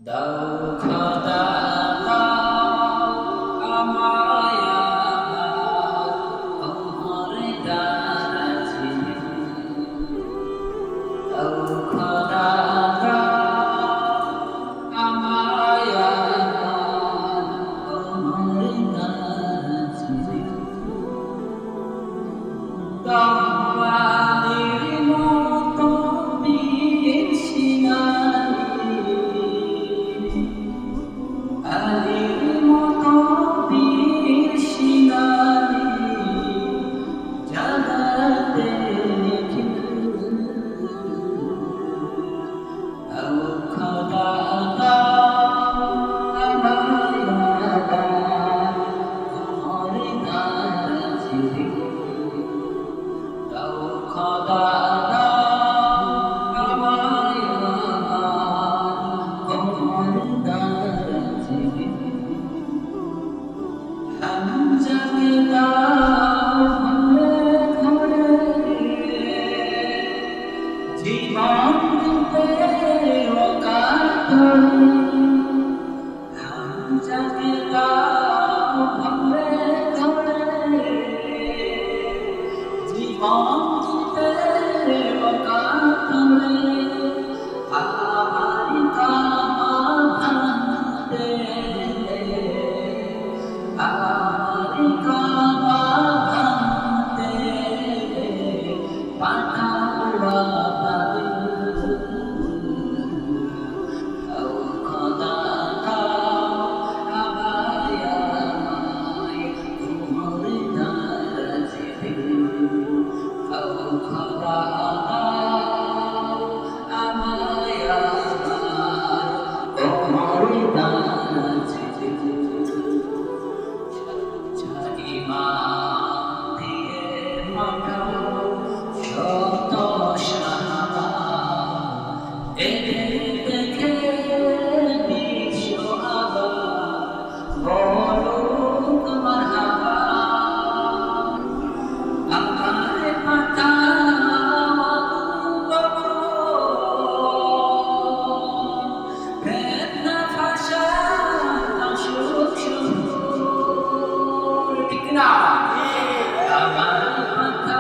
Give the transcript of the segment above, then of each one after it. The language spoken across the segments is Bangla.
দাও খোদা দাও আমায় আমার তোমার কাছে দাও খোদা দাও আমায় আমার তোমার কাছে দাওয়ানির মতো আলির মতো বীর শিলানি জাগাতে দাও খোদা দাও আমায় তোমার কাছে দাও খোদা দাও আমায় তোমার কাছে হামজাকে দাও ঘরে জীবন দিতে অকাতরে হামজাকে দাও ঘরে জীবন দিতে অকাতরে আমার কামা ভাঙতে আমার কামা ভাঙতে পাঠাওয়া দাও খোদা দাও আমায় তোমার কাছে দাও খোদা দাও আমায় তোমার কাছে শত সাহাবা এদের দেখে বিশ্ব আবার বলুক মারহাবা আমার পাতা ভেদনা ভাষা অসুখ সুর ঠিক না আমার পাতা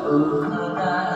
Oh,